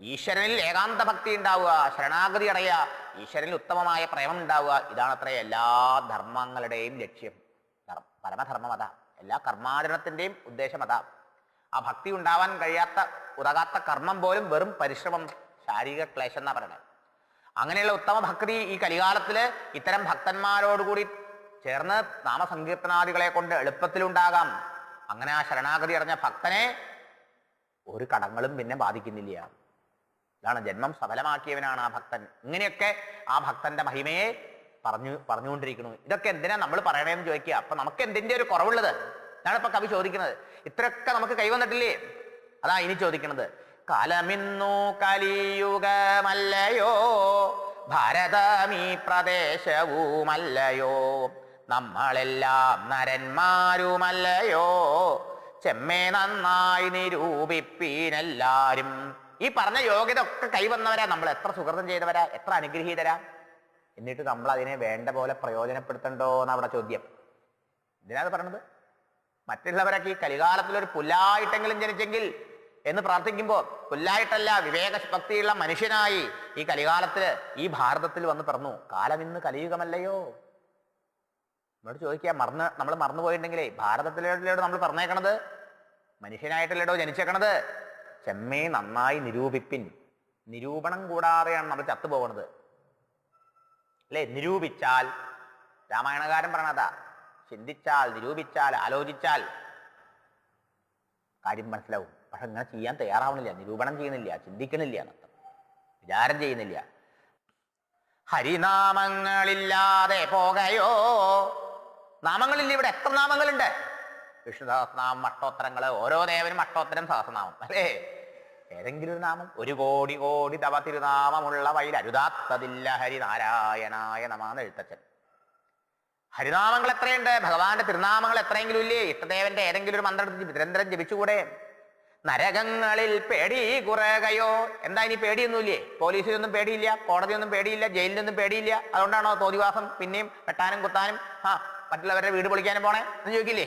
ഈശ്വരനിൽ ഏകാന്ത ഭക്തി ഉണ്ടാവുക, ശരണാഗതി അടയുക, ഈശ്വരനിൽ ഉത്തമമായ പ്രേമം ഉണ്ടാവുക. ഇതാണത്ര എല്ലാ ധർമ്മങ്ങളുടെയും ലക്ഷ്യം. പരമധർമ്മം അതാ. എല്ലാ കർമാചരണത്തിന്റെയും ഉദ്ദേശം അതാ. ആ ഭക്തി ഉണ്ടാവാൻ കഴിയാത്ത ഉതകാത്ത കർമ്മം പോലും വെറും പരിശ്രമം, ശാരീരിക ക്ലേശം എന്നാ പറയണേ. അങ്ങനെയുള്ള ഉത്തമ ഭക്തി ഈ കലികാലത്തില് ഇത്തരം ഭക്തന്മാരോടുകൂടി ചേർന്ന് നാമസങ്കീർത്തനാദികളെ കൊണ്ട് എളുപ്പത്തിലുണ്ടാകാം. അങ്ങനെ ആ ശരണാഗതി അടഞ്ഞ ഭക്തനെ ഒരു കടങ്ങളും പിന്നെ ബാധിക്കുന്നില്ല. ഇതാണ് ജന്മം സഫലമാക്കിയവനാണ് ആ ഭക്തൻ. ഇങ്ങനെയൊക്കെ ആ ഭക്തന്റെ മഹിമയെ പറഞ്ഞുകൊണ്ടിരിക്കുന്നു. ഇതൊക്കെ എന്തിനാ നമ്മൾ പറയണേന്ന് ചോദിക്കുക. അപ്പൊ നമുക്ക് എന്തിന്റെ ഒരു കുറവുള്ളത് എന്നാണ് ഇപ്പൊ കവി ചോദിക്കുന്നത്. ഇത്രയൊക്കെ നമുക്ക് കൈവന്നിട്ടില്ലേ? അതാ ഇനി ചോദിക്കുന്നത്. കാലമിന്നു കലിയുഗമല്ലയോ, ഭാരതമീ പ്രദേശവുമല്ലയോ, നമ്മളെല്ലാം നരന്മാരുമല്ലയോ, ചെമ്മേ നന്നായി നിരൂപിപ്പീനെല്ലാരും. ഈ പറഞ്ഞ യോഗ്യത ഒക്കെ കൈവന്നവരാ. നമ്മൾ എത്ര സുഹൃതം ചെയ്തവരാ, എത്ര അനുഗ്രഹീതരാ. എന്നിട്ട് നമ്മൾ അതിനെ വേണ്ട പോലെ പ്രയോജനപ്പെടുത്തണ്ടോ എന്നവിടെ ചോദ്യം. എന്തിനാണ് പറയണത്? മറ്റുള്ളവരൊക്കെ ഈ കലികാലത്തിലൊരു പുല്ലായിട്ടെങ്കിലും ജനിച്ചെങ്കിൽ എന്ന് പ്രാർത്ഥിക്കുമ്പോൾ, പുല്ലായിട്ടല്ല, വിവേക ഭക്തിയുള്ള മനുഷ്യനായി ഈ കലികാലത്തില് ഈ ഭാരതത്തിൽ വന്ന് പിറന്നു. കാലം ഇന്ന് കലിയുഗമല്ലയോ? നമ്മളോട് ചോദിക്കുക, നമ്മൾ മറന്നുപോയിട്ടുണ്ടെങ്കിലേ, ഭാരതത്തിലോട്ട് നമ്മൾ പറഞ്ഞേക്കണത് മനുഷ്യനായിട്ടല്ലേടോ ജനിച്ചേക്കണത്. ചെമ്മേ നന്നായി നിരൂപിപ്പിൻ. നിരൂപണം കൂടാതെയാണ് നമ്മൾ ചത്തുപോകണത് അല്ലേ? നിരൂപിച്ചാൽ, രാമായണകാരൻ പറഞ്ഞതാ, ചിന്തിച്ചാൽ, നിരൂപിച്ചാൽ, ആലോചിച്ചാൽ കാര്യം മനസ്സിലാവും. പക്ഷെ ഇങ്ങനെ ചെയ്യാൻ തയ്യാറാവണില്ല, നിരൂപണം ചെയ്യുന്നില്ല, ചിന്തിക്കണില്ല, എന്നർത്ഥം, വിചാരം ചെയ്യുന്നില്ല. ഹരിനാമങ്ങളില്ലാതെ പോകയോ. നാമങ്ങളില്ല. ഇവിടെ എത്ര നാമങ്ങളുണ്ട്? വിഷ്ണു സഹസ്രനാമം, അഷ്ടോത്തരങ്ങള്, ഓരോ ദേവനും അഷ്ടോത്തരം, സഹസ്രനാമം അല്ലേ? ഏതെങ്കിലും ഒരു നാമം. 1 കോടി കോടി തവ തിരുനാമമുള്ള വയിൽ അരുതാത്തതില്ല ഹരിനാരായണായ നമാന്ന് എഴുത്തച്ഛൻ. ഹരിനാമങ്ങൾ എത്രയുണ്ട്? ഭഗവാന്റെ തിരുനാമങ്ങൾ എത്രയെങ്കിലും ഇല്ലേ? ഇഷ്ടദേവന്റെ ഏതെങ്കിലും ഒരു മന്ത്രം നിരന്തരം ജപിച്ചുകൂടെ? നരകങ്ങളിൽ പേടി കുറകയോ. എന്താ ഇനി പേടിയൊന്നുമില്ലേ? പോലീസിനൊന്നും പേടിയില്ല, കോടതിയൊന്നും പേടിയില്ല, ജയിലിനൊന്നും പേടിയില്ല. അതുകൊണ്ടാണോ തോന്നിവാസം പിന്നെയും വെട്ടാനും കുത്താനും മറ്റുള്ളവരുടെ വീട് പൊളിക്കാനും പോണേ എന്ന് ചോദിക്കില്ലേ?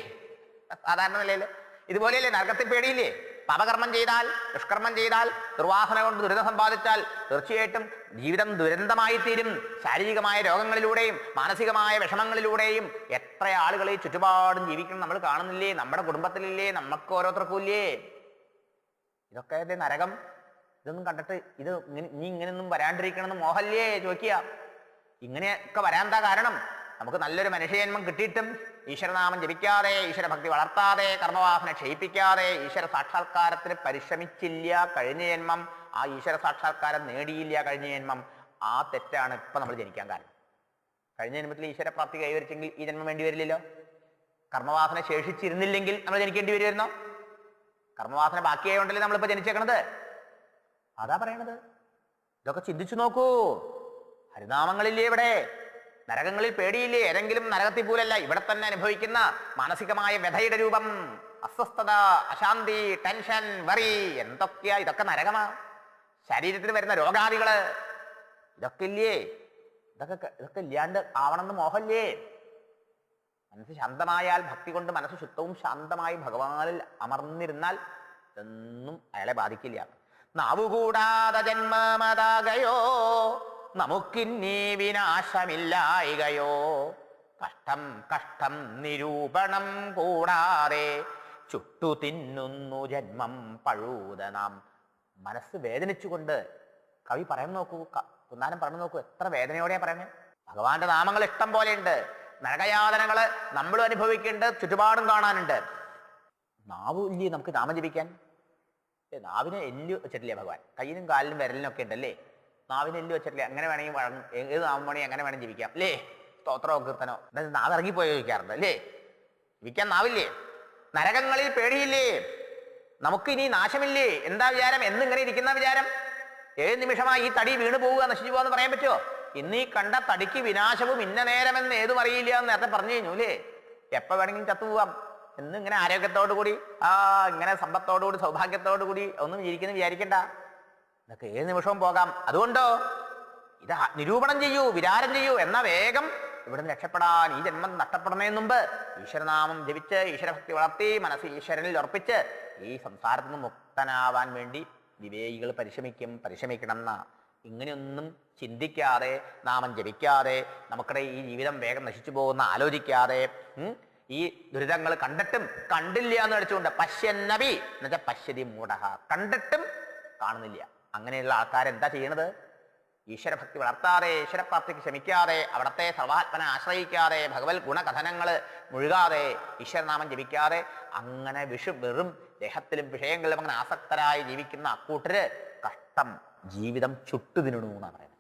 സാധാരണ നിലയിൽ ഇതുപോലെയല്ലേ? നരകത്തിൽ പേടിയില്ലേ? പാപകർമ്മം ചെയ്താൽ, ദുഷ്കർമ്മം ചെയ്താൽ, ദുർവാസന കൊണ്ട് ദുരിതം സമ്പാദിച്ചാൽ തീർച്ചയായിട്ടും ജീവിതം ദുരന്തമായി തീരും. ശാരീരികമായ രോഗങ്ങളിലൂടെയും മാനസികമായ വിഷമങ്ങളിലൂടെയും എത്ര ആളുകളെ ചുറ്റുപാടും ജീവിക്കണം നമ്മൾ കാണുന്നില്ലേ? നമ്മുടെ കുടുംബത്തിലില്ലേ? നമുക്ക് ഓരോരുത്തർക്കും ഇല്ലേ? ഇതൊക്കെ നരകം. ഇതൊന്നും കണ്ടിട്ട് ഇത് നീ ഇങ്ങനെയൊന്നും വരാണ്ടിരിക്കണമെന്ന് മോഹല്ലേ ചോദിക്കുക. ഇങ്ങനെയൊക്കെ വരാന്താ കാരണം? നമുക്ക് നല്ലൊരു മനുഷ്യജന്മം കിട്ടിയിട്ടും ഈശ്വരനാമം ജപിക്കാതെ, ഈശ്വരഭക്തി വളർത്താതെ, കർമ്മവാസന ക്ഷയിപ്പിക്കാതെ, ഈശ്വര സാക്ഷാത്കാരത്തിന് പരിശ്രമിച്ചില്ല കഴിഞ്ഞ ജന്മം. ആ ഈശ്വര സാക്ഷാത്കാരം നേടിയില്ല കഴിഞ്ഞ ജന്മം. ആ തെറ്റാണ് ഇപ്പൊ നമ്മൾ ജനിക്കാൻ കാരണം. കഴിഞ്ഞ ജന്മത്തിൽ ഈശ്വരപ്രാപ്തി കൈവരിച്ചെങ്കിൽ ഈ ജന്മം വേണ്ടി വരില്ലല്ലോ. കർമ്മവാസന ശേഷിച്ചിരുന്നില്ലെങ്കിൽ നമ്മൾ ജനിക്കേണ്ടി വരുമായിരുന്നോ? കർമ്മവാസന ബാക്കിയായോണ്ടല്ലേ നമ്മളിപ്പോ ജനിച്ചേക്കണത്. അതാ പറയണത്. ഇതൊക്കെ ചിന്തിച്ചു നോക്കൂ. ഹരിനാമങ്ങളില്ലേ ഇവിടെ? നരകങ്ങളിൽ പേടിയില്ലേ? ഏതെങ്കിലും നരകത്തിൽ പോലല്ല, ഇവിടെ തന്നെ അനുഭവിക്കുന്ന മാനസികമായ വ്യഥയുടെ രൂപം, അസ്വസ്ഥത, അശാന്തി, ടെൻഷൻ, വറി, എന്തൊക്കെയാ? ഇതൊക്കെ നരകമാ. ശരീരത്തിന് വരുന്ന രോഗാദികള് ഇതൊക്കെ ഇല്ലേ? ഇതൊക്കെ ഇല്ലാണ്ട് ആവണമെന്ന് മോഹല്ലേ? മനസ്സ് ശാന്തമായാൽ, ഭക്തി കൊണ്ട് മനസ്സ് ശുദ്ധവും ശാന്തമായി ഭഗവാനിൽ അമർന്നിരുന്നാൽ ഇതൊന്നും അയാളെ ബാധിക്കില്ല. നാവുകൂടാതെ ജന്മമതാകയോ, നമുക്കിന്നീ വിനാശമില്ലായികയോ, കഷ്ടം കഷ്ടം നിരൂപണം കൂടാതെ ചുട്ടു തിന്നുന്നു ജന്മം പഴൂതനാം. മനസ്സ് വേദനിച്ചുകൊണ്ട് കവി പറയാൻ നോക്കൂ, കുന്നാനം പറഞ്ഞു നോക്കൂ, എത്ര വേദനയോടെയാ പറയുന്നത്. ഭഗവാന്റെ നാമങ്ങൾ ഇഷ്ടം പോലെയുണ്ട്. നരകയാതനകള് നമ്മളും അനുഭവിക്കേണ്ടത് ചുറ്റുപാടും കാണാനുണ്ട്. നാവ് ഇല്ലേ നമുക്ക് നാമം ജപിക്കാൻ? നാവിന് എല്ല് വെച്ചിട്ടില്ലേ ഭഗവാൻ? കയ്യിനും കാലിനും വിരലിനും ഒക്കെ ഉണ്ടല്ലേ? നാവിന് എല്ല് വെച്ചിട്ടില്ലേ? അങ്ങനെ വേണമെങ്കിൽ വഴങ്ങും. ഏത് നാമം വേണമെങ്കിൽ അങ്ങനെ വേണം ജപിക്കാം അല്ലേ? സ്തോത്രമോ കീർത്തനോ. അതായത് നാവ് ഇറങ്ങിപ്പോയോ ചോദിക്കാറുണ്ട് അല്ലേ? ജപിക്കാൻ നാവില്ലേ? നരകങ്ങളിൽ പേടിയില്ലേ? നമുക്കിനി നാശമില്ലേ? എന്താ വിചാരം? എന്നിങ്ങനെ ഇരിക്കുന്ന വിചാരം? ഏത് നിമിഷമായി ഈ തടി വീണു പോവുക, നശിച്ചു പോകാന്ന് പറയാൻ പറ്റുമോ? ഇന്നീ കണ്ട തടിക്ക് വിനാശവും ഇന്ന നേരമെന്ന് ഏതും അറിയില്ല എന്ന് നേരത്തെ പറഞ്ഞു കഴിഞ്ഞു അല്ലേ? എപ്പോ വേണമെങ്കിലും ചത്തുപോവാം എന്നിങ്ങനെ ആരോഗ്യത്തോടു കൂടി ഇങ്ങനെ സമ്പത്തോടുകൂടി സൗഭാഗ്യത്തോടു കൂടി ഒന്നും ഇരിക്കുന്നു വിചാരിക്കണ്ട. ഇതൊക്കെ ഏത് നിമിഷവും പോകാം. അതുകൊണ്ടോ ഇത് നിരൂപണം ചെയ്യൂ, വിചാരം ചെയ്യൂ. എന്നാ വേഗം ഇവിടുന്ന് രക്ഷപ്പെടാൻ, ഈ ജന്മം നഷ്ടപ്പെടുന്നതിന് മുമ്പ് ഈശ്വരനാമം ജപിച്ച് ഈശ്വരഭക്തി വളർത്തി മനസ്സ് ഈശ്വരനിൽ ഉറപ്പിച്ച് ഈ സംസാരത്തിൽ നിന്ന് മുക്തനാവാൻ വേണ്ടി വിവേകികൾ പരിശ്രമിക്കണം എന്നാ. ഇങ്ങനെയൊന്നും ചിന്തിക്കാതെ, നാമം ജപിക്കാതെ, നമുക്കിടെ ഈ ജീവിതം വേഗം നശിച്ചു പോകുന്ന ആലോചിക്കാതെ, ഈ ദുരിതങ്ങൾ കണ്ടിട്ടും കണ്ടില്ല എന്ന് വെച്ചുകൊണ്ട് പശ്യന്നബി എന്നുവെച്ചാൽ പശ്യതി മൂഢഃ, കണ്ടിട്ടും കാണുന്നില്ല. അങ്ങനെയുള്ള ആൾക്കാരെന്താ ചെയ്യണത്? ഈശ്വരഭക്തി വളർത്താതെ, ഈശ്വരപ്രാപ്തിക്ക് ശ്രമിക്കാതെ, അവിടത്തെ സർവാത്മനെ ആശ്രയിക്കാതെ, ഭഗവത് ഗുണകഥനങ്ങൾ മുഴുകാതെ, ഈശ്വരനാമം ജപിക്കാതെ, അങ്ങനെ വെറും ദേഹത്തിലും വിഷയങ്ങളിലും അങ്ങനെ ആസക്തരായി ജീവിക്കുന്ന അക്കൂട്ടര് കഷ്ടം, ജീവിതം ചുട്ടു തിന്നണു എന്നാണ് പറയുന്നത്.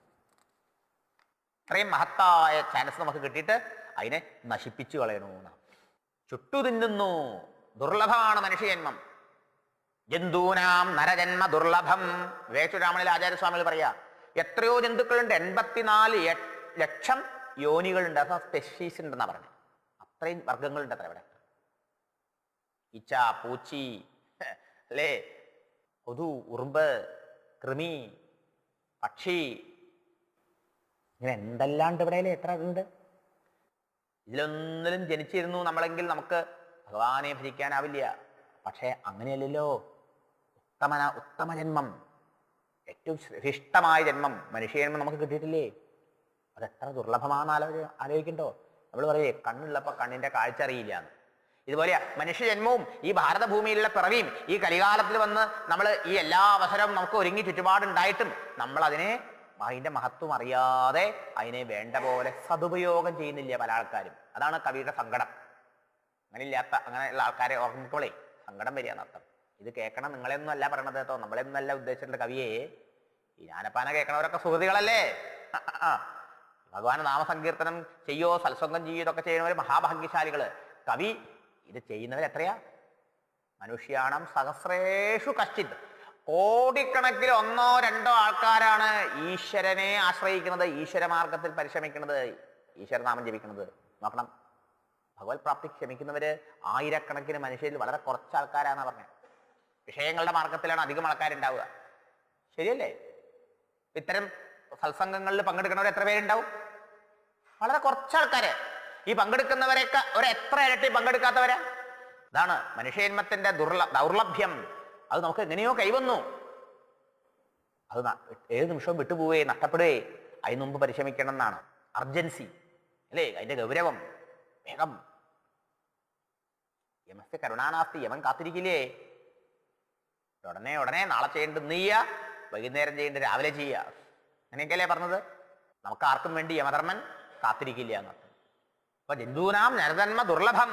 അത്രയും മഹത്തായ ചാൻസ് നമുക്ക് കിട്ടിയിട്ട് അതിനെ നശിപ്പിച്ചു കളയണു എന്നാണ്. ചുട്ടു തിന്നുന്നു. ദുർലഭമാണ് മനുഷ്യജന്മം. ജന്തൂനാം നരജന്മ ദുർലഭം. വിവേകചൂഡാമണിയിൽ ആചാര്യസ്വാമികൾ പറയാ, എത്രയോ ജന്തുക്കളുണ്ട്, 84 ലക്ഷം യോനികളുണ്ട്, അഥവാ സ്പെഷീസ് ഉണ്ടെന്നാ പറഞ്ഞത്. അത്രയും വർഗങ്ങളുണ്ട് അത്ര ഇവിടെ. ഈച്ച, പൂച്ചി, അല്ലേ, കൊതു, ഉറുമ്പ്, കൃമി, പക്ഷി, ഇങ്ങനെ എന്തെല്ലാണ്ട് ഇവിടെ എത്ര ഉണ്ട്. ഇതിലൊന്നിലും ജനിച്ചിരുന്നു നമ്മളെങ്കിൽ നമുക്ക് ഭഗവാനെ ഭജിക്കാനാവില്ല. പക്ഷേ അങ്ങനെയല്ലല്ലോ. ഉത്തമ ജന്മം, ഏറ്റവും ശ്രേഷ്ഠമായ ജന്മം, മനുഷ്യജന്മം നമുക്ക് കിട്ടിയിട്ടില്ലേ? അതെത്ര ദുർലഭമാണെന്ന് ആലോചിക്കണ്ടോ? നമ്മൾ പറയേ കണ്ണുള്ളപ്പോൾ കണ്ണിന്റെ കാഴ്ച അറിയില്ല എന്ന്. ഇതുപോലെ മനുഷ്യജന്മവും ഈ ഭാരതഭൂമിയിലുള്ള പിറവിയും ഈ കലികാലത്തിൽ വന്ന് നമ്മൾ ഈ എല്ലാ അവസരവും നമുക്ക് ഒരുങ്ങി ചുറ്റുപാടുണ്ടായിട്ടും നമ്മൾ അതിന്റെ മഹത്വം അറിയാതെ അതിനെ വേണ്ട പോലെ സദുപയോഗം ചെയ്യുന്നില്ല പല ആൾക്കാരും. അതാണ് കവിയുടെ സങ്കടം. അങ്ങനെയുള്ള ആൾക്കാരെ ഓർമ്മിക്കുമ്പോളേ സങ്കടം വരിക എന്നർത്ഥം. ഇത് കേൾക്കണം, നിങ്ങളെയൊന്നും അല്ല പറയണത് കേട്ടോ, നമ്മളെയൊന്നും അല്ല ഉദ്ദേശിച്ചിട്ടുള്ള കവിയെ. ഈ ജ്ഞാനപ്പാന കേൾക്കണവരൊക്കെ സുഹൃതികളല്ലേ? ഭഗവാൻ നാമസങ്കീർത്തനം ചെയ്യോ, സത്സംഗം ചെയ്യോ, ഇതൊക്കെ ചെയ്യുന്നവർ മഹാഭാഗ്യശാലികള്. കവി ഇത് ചെയ്യുന്നവരെത്രയാ? മനുഷ്യാണം സഹസ്രേഷു കശ്ചിത്. കോടിക്കണക്കിൽ 1-2 ആൾക്കാരാണ് ഈശ്വരനെ ആശ്രയിക്കുന്നത്, ഈശ്വരമാർഗത്തിൽ പരിശ്രമിക്കുന്നത്, ഈശ്വരനാമം ജപിക്കുന്നത്. നോക്കണം, ഭഗവത് പ്രാപ്തിക്ക് ശ്രമിക്കുന്നവര് ആയിരക്കണക്കിന് മനുഷ്യരിൽ വളരെ കുറച്ച് ആൾക്കാരാണ് പറഞ്ഞത്. വിഷയങ്ങളുടെ മാർഗത്തിലാണ് അധികം ആൾക്കാരുണ്ടാവുക. ശരിയല്ലേ? ഇത്തരം സത്സംഗങ്ങളിൽ പങ്കെടുക്കുന്നവർ എത്ര പേരുണ്ടാവും? വളരെ കുറച്ച് ആൾക്കാര്. ഈ പങ്കെടുക്കുന്നവരെയൊക്കെ എത്ര ഇരട്ടി പങ്കെടുക്കാത്തവരാ? ഇതാണ് മനുഷ്യജന്മത്തിന്റെ ദൗർലഭ്യം. അത് നമുക്ക് എങ്ങനെയോ കൈവന്നു. അത് ഏത് നിമിഷവും വിട്ടുപോവേ, നഷ്ടപ്പെടുവേ. അതിന് മുമ്പ് പരിശ്രമിക്കണം എന്നാണ് അർജൻസി, അല്ലേ? അതിന്റെ ഗൗരവം. വേഗം. യമസ്യ കരുണാനാസ്തി, യമൻ കാത്തിരിക്കില്ലേ? ഉടനെ നാളെ ചെയ്യേണ്ടത് നീയ, വൈകുന്നേരം ചെയ്യേണ്ടത് രാവിലെ ചെയ്യുക. അങ്ങനെയൊക്കെയല്ലേ പറഞ്ഞത്? നമുക്ക് ആർക്കും വേണ്ടി യമധർമ്മൻ കാത്തിരിക്കില്ല എന്നർത്ഥം. അപ്പൊ ജന്തൂനാം നരജന്മ ദുർലഭം.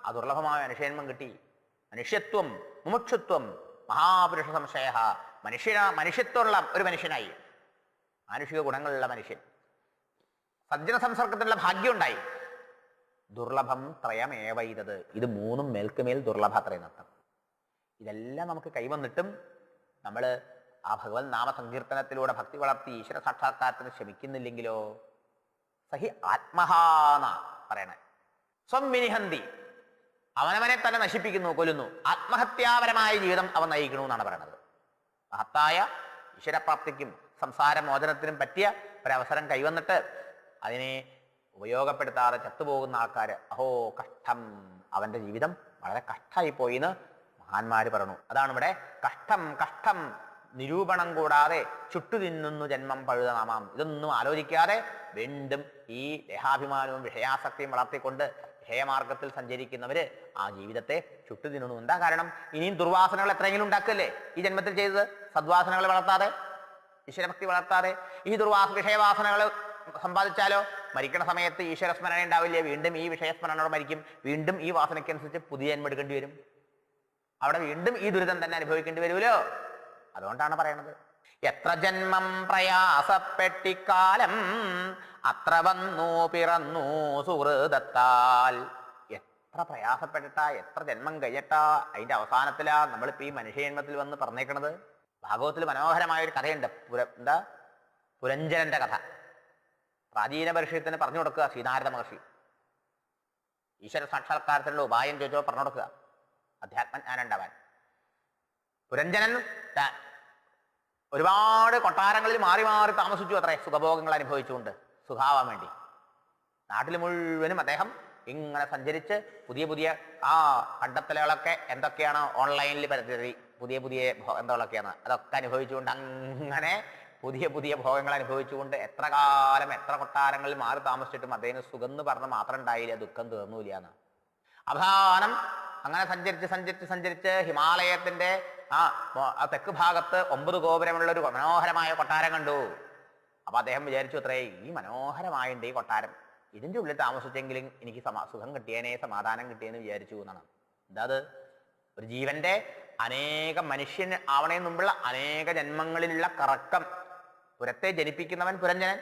ആ ദുർലഭമായ മനുഷ്യജന്മം കിട്ടി. മനുഷ്യത്വം, മുമുക്ഷുത്വം, മഹാപുരുഷ സംശയ. മനുഷ്യത്വമുള്ള ഒരു മനുഷ്യനായി, മാനുഷിക ഗുണങ്ങളുള്ള മനുഷ്യൻ, സജ്ജന സംസർഗത്തിലുള്ള ഭാഗ്യം ഉണ്ടായി. ദുർലഭം ത്രയമേവൈതത്. ഇത് 3 മേൽക്കുമേൽ ദുർലഭ അത്രയെന്നർത്ഥം. ഇതെല്ലാം നമുക്ക് കൈവന്നിട്ടും നമ്മൾ ആ ഭഗവത് നാമസങ്കീർത്തനത്തിലൂടെ ഭക്തി വളർത്തി ഈശ്വര സാക്ഷാത്കാരത്തിന് ശ്രമിക്കുന്നില്ലെങ്കിലോ? സഹി ആത്മഹാന പറയണേ. സ്വം വിനിഹന്തി, അവനവനെ തന്നെ നശിപ്പിക്കുന്നു, കൊല്ലുന്നു. ആത്മഹത്യാപരമായ ജീവിതം അവൻ നയിക്കണു എന്നാണ് പറയണത്. മഹത്തായ ഈശ്വരപ്രാപ്തിക്കും സംസാരമോചനത്തിനും പറ്റിയ ഒരവസരം കൈവന്നിട്ട് അതിനെ ഉപയോഗപ്പെടുത്താതെ ചത്തുപോകുന്ന ആൾക്കാർ, അഹോ കഷ്ടം, അവന്റെ ജീവിതം വളരെ കഷ്ടമായി പോയിന്ന് മഹാന്മാര് പറഞ്ഞു. അതാണ് ഇവിടെ കഷ്ടം നിരൂപണം കൂടാതെ ചുട്ടുതിന്നുന്നു ജന്മം പഴുതനാമാം. ഇതൊന്നും ആലോചിക്കാതെ വീണ്ടും ഈ ദേഹാഭിമാനവും വിഷയാസക്തിയും വളർത്തിക്കൊണ്ട് വിഷയമാർഗത്തിൽ സഞ്ചരിക്കുന്നവര് ആ ജീവിതത്തെ ചുട്ടുതിന്നുന്നു. എന്താ കാരണം? ഇനിയും ദുർവാസനകൾ എത്രയെങ്കിലും ഉണ്ടാക്കല്ലേ ഈ ജന്മത്തിൽ ചെയ്തത്? സദ്വാസനകൾ വളർത്താതെ, ഈശ്വരഭക്തി വളർത്താതെ ഈ വിഷയവാസനകൾ സമ്പാദിച്ചാലോ മരിക്കണ സമയത്ത് ഈശ്വരസ്മരണ ഉണ്ടാവില്ല. വീണ്ടും ഈ വിഷയസ്മരണയോടെ മരിക്കും. വീണ്ടും ഈ വാസനയ്ക്കനുസരിച്ച് പുതിയ ജന്മം എടുക്കേണ്ടി വരും. അവിടെ വീണ്ടും ഈ ദുരിതം തന്നെ അനുഭവിക്കേണ്ടി വരുമല്ലോ. അതുകൊണ്ടാണ് പറയണത്, എത്ര ജന്മം പ്രയാസപ്പെട്ടിക്കാലം അത്ര വന്നു പിറന്നു സുഹൃതത്താൽ. എത്ര പ്രയാസപ്പെട്ടിട്ടാ, എത്ര ജന്മം കഴിഞ്ഞിട്ടാ അതിന്റെ അവസാനത്തിലാ നമ്മളിപ്പോ ഈ മനുഷ്യജന്മത്തിൽ വന്ന് പറഞ്ഞേക്കണത്. ഭാഗവത്തിൽ മനോഹരമായ ഒരു കഥയുണ്ട്. പുരഞ്ജനന്റെ കഥ. പ്രാചീന പരിഷത്തിന് പറഞ്ഞു കൊടുക്കുക ശ്രീനാരദ മഹർഷി. ഈശ്വര സാക്ഷാത്കാരത്തിലുള്ള ഉപായം ചോദിച്ചോ പറഞ്ഞു കൊടുക്കുക, അധ്യാത്മജ്ഞാനം ഉണ്ടാവാൻ. പുരഞ്ജനൻ ഒരുപാട് കൊട്ടാരങ്ങളിൽ മാറി മാറി താമസിച്ചു അത്രേ, സുഖഭോഗങ്ങൾ അനുഭവിച്ചുകൊണ്ട് സുഖാവാൻ വേണ്ടി. നാട്ടിൽ മുഴുവനും അദ്ദേഹം ഇങ്ങനെ സഞ്ചരിച്ച് പുതിയ പുതിയ കണ്ടെത്തലുകളൊക്കെ എന്തൊക്കെയാണ് ഓൺലൈനിൽ പുതിയ പുതിയ എന്തൊക്കെയാണ് അതൊക്കെ അനുഭവിച്ചുകൊണ്ട് അങ്ങനെ പുതിയ പുതിയ ഭോഗങ്ങൾ അനുഭവിച്ചുകൊണ്ട് എത്ര കാലം എത്ര കൊട്ടാരങ്ങളിൽ മാറി താമസിച്ചിട്ടും അദ്ദേഹം സുഖം എന്ന് പറഞ്ഞ് മാത്രം ഉണ്ടായില്ല, ദുഃഖം തീർന്നൂല എന്ന്. അവസാനം അങ്ങനെ സഞ്ചരിച്ച് ഹിമാലയത്തിന്റെ ആ തെക്ക് ഭാഗത്ത് 9 ഗോപുരമുള്ള ഒരു മനോഹരമായ കൊട്ടാരം കണ്ടു. അപ്പൊ അദ്ദേഹം വിചാരിച്ചു, അത്രേ ഈ മനോഹരമായുണ്ട് ഈ കൊട്ടാരം, ഇതിന്റെ ഉള്ളിൽ താമസിച്ചെങ്കിലും എനിക്ക് സുഖം കിട്ടിയേനെ, സമാധാനം കിട്ടിയെന്ന് വിചാരിച്ചു എന്നാണ്. എന്താ അത്? ഒരു ജീവന്റെ അനേക മനുഷ്യൻ ആവണേ മുമ്പുള്ള അനേക ജന്മങ്ങളിലുള്ള കറക്കം. പുരത്തെ ജനിപ്പിക്കുന്നവൻ പുരഞ്ജനൻ.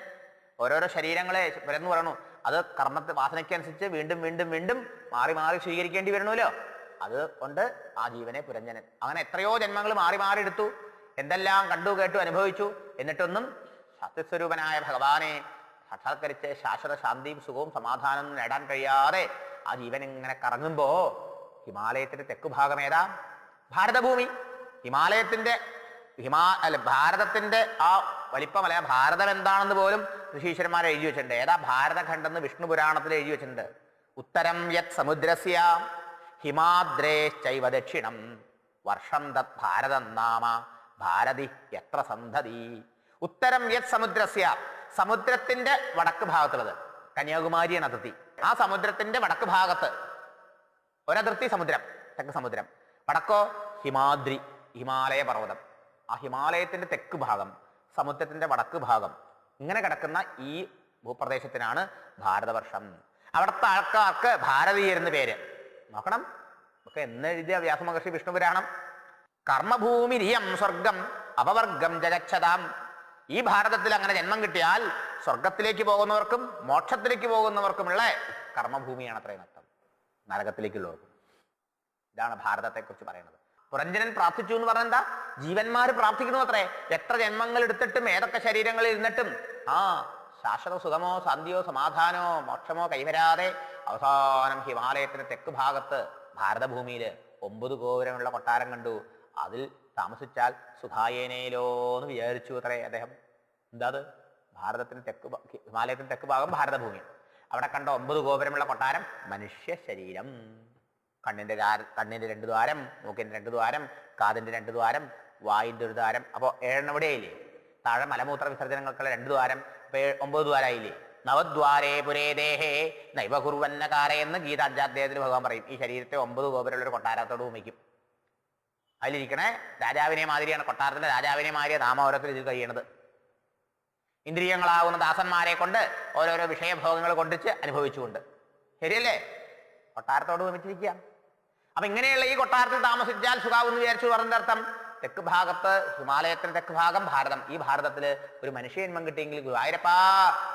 ഓരോരോ ശരീരങ്ങളെ പുരന്ന് പറയണു, അത് കർമ്മത്തെ വാസനയ്ക്കനുസരിച്ച് വീണ്ടും വീണ്ടും വീണ്ടും മാറി മാറി സ്വീകരിക്കേണ്ടി വരണമല്ലോ. അത് കൊണ്ട് ആ ജീവനെ പുരഞ്ജനൻ. അങ്ങനെ എത്രയോ ജന്മങ്ങൾ മാറി മാറി എടുത്തു, എന്തെല്ലാം കണ്ടു കേട്ടു അനുഭവിച്ചു. എന്നിട്ടൊന്നും സത്യസ്വരൂപനായ ഭഗവാനെ സാക്ഷാത്കരിച്ച് ശാശ്വത ശാന്തിയും സുഖവും സമാധാനവും നേടാൻ കഴിയാതെ ആ ജീവൻ ഇങ്ങനെ കറങ്ങുമ്പോ ഹിമാലയത്തിന്റെ തെക്കു ഭാഗം ഏതാ? ഭാരതഭൂമി. ഹിമാലയത്തിന്റെ ഭാരതത്തിന്റെ ആ വലിപ്പമല്ല, ഭാരതം എന്താണെന്ന് പോലും ഋഷീശ്വരന്മാർ എഴുതി വെച്ചിട്ടുണ്ട്. ഏതാ ഭാരതഖണ്ഡെന്ന് വിഷ്ണു പുരാണത്തിൽ എഴുതി വെച്ചിട്ടുണ്ട്. ഉത്തരം യത് സമുദ്രസ്യ ഹിമാദ്രേശ്ചൈവ ദക്ഷിണം വർഷം തത് ഭാരതം നാമ ഭാരതി എത്ര സന്ധതി. ഉത്തരം യത് സമുദ്രസ്യ, സമുദ്രത്തിന്റെ വടക്ക് ഭാഗത്തുള്ളത് കന്യാകുമാരിയാണ് അതിർത്തി. ആ സമുദ്രത്തിന്റെ വടക്ക് ഭാഗത്ത് ഒരതിർത്തി സമുദ്രം, തെക്ക് സമുദ്രം. വടക്കോ ഹിമാദ്രി, ഹിമാലയ പർവ്വതം. ആ ഹിമാലയത്തിന്റെ തെക്ക് ഭാഗം, സമുദ്രത്തിന്റെ വടക്ക് ഭാഗം, ഇങ്ങനെ കിടക്കുന്ന ഈ ഭൂപ്രദേശത്തിനാണ് ഭാരതവർഷം. അവിടുത്തെ ആൾക്കാർക്ക് ഭാരതീയരെന്ന് പേര്. നോക്കണം, ഒക്കെ എന്നെഴുതിയ വ്യാസമഹർഷി വിഷ്ണു പുരാണം. കർമ്മഭൂമിരിയം സ്വർഗം അപവർഗം ജഗച്ഛതാം. ഈ ഭാരതത്തിൽ അങ്ങനെ ജന്മം കിട്ടിയാൽ സ്വർഗത്തിലേക്ക് പോകുന്നവർക്കും മോക്ഷത്തിലേക്ക് പോകുന്നവർക്കുമുള്ള കർമ്മഭൂമിയാണ് അത്രയും അർത്ഥം, നരകത്തിലേക്കുള്ളവർക്കും. ഇതാണ് ഭാരതത്തെക്കുറിച്ച് പറയുന്നത്. പുരഞ്ജനൻ പ്രാർത്ഥിച്ചു എന്ന് പറഞ്ഞാൽ എന്താ? ജീവന്മാര് പ്രാർത്ഥിക്കുന്നു അത്രേ. എത്ര ജന്മങ്ങൾ എടുത്തിട്ടും ഏതൊക്കെ ശരീരങ്ങളിൽ ഇരുന്നിട്ടും ആ ശാശ്വത സുഖമോ ശാന്തിയോ സമാധാനമോ മോക്ഷമോ കൈവരാതെ അവസാനം ഹിമാലയത്തിന് തെക്ക് ഭാഗത്ത് ഭാരതഭൂമിയില് 9 ഗോപുരമുള്ള കൊട്ടാരം കണ്ടു. അതിൽ താമസിച്ചാൽ സുഖായേനയിലോ എന്ന് വിചാരിച്ചു അത്രേ അദ്ദേഹം. എന്താ അത്? ഭാരതത്തിന് ഹിമാലയത്തിന് തെക്ക് ഭാഗം ഭാരതഭൂമി. അവിടെ കണ്ട 9 ഗോപുരമുള്ള കൊട്ടാരം മനുഷ്യ ശരീരം. കണ്ണിന്റെ 2 ദ്വാരം, മൂക്കിന്റെ 2 ദ്വാരം, കാതിന്റെ 2 ദ്വാരം, വായിന്റെ 1 ദ്വാരം. അപ്പോൾ 7 എവിടെയായില്ലേ? താഴെ മലമൂത്ര വിസർജനങ്ങൾക്കുള്ള 2 ദ്വാരം, 9 ദ്വാരായില്ലേ? നവദ്വാരേ പുരേ ദേഹേ നൈവകുർവന്നകാരേ എന്ന് ഗീതാധ്യാധ്യായത്തിൽ ഭഗവാൻ പറയും. ഈ ശരീരത്തെ 9 ഗോപുരമുള്ള ഒരു കൊട്ടാരത്തോട് ഭൂമിക്കും. അതിലിരിക്കണേ രാജാവിനെ മാതിരിയാണ്, കൊട്ടാരത്തിന്റെ രാജാവിനെ മാതിരിയ നാമോരത്തിൽ ഇതിൽ കഴിയണത്. ഇന്ദ്രിയങ്ങളാവുന്ന ദാസന്മാരെ കൊണ്ട് ഓരോരോ വിഷയഭോഗങ്ങൾ കൊണ്ടിച്ച് അനുഭവിച്ചുകൊണ്ട്. ശരിയല്ലേ? കൊട്ടാരത്തോട് ഭൂമിച്ചിരിക്കുക. അപ്പൊ ഇങ്ങനെയുള്ള ഈ കൊട്ടാരത്തിൽ താമസിച്ചാൽ സുഖാവെന്ന് വിചാരിച്ചു പറഞ്ഞതിന്റെ അർത്ഥം, തെക്ക് ഭാഗത്ത് ഹിമാലയത്തിന് തെക്ക് ഭാഗം ഭാരതം. ഈ ഭാരതത്തില് ഒരു മനുഷ്യജന്മം കിട്ടിയെങ്കിൽ ഗുരുവായൂരപ്പാ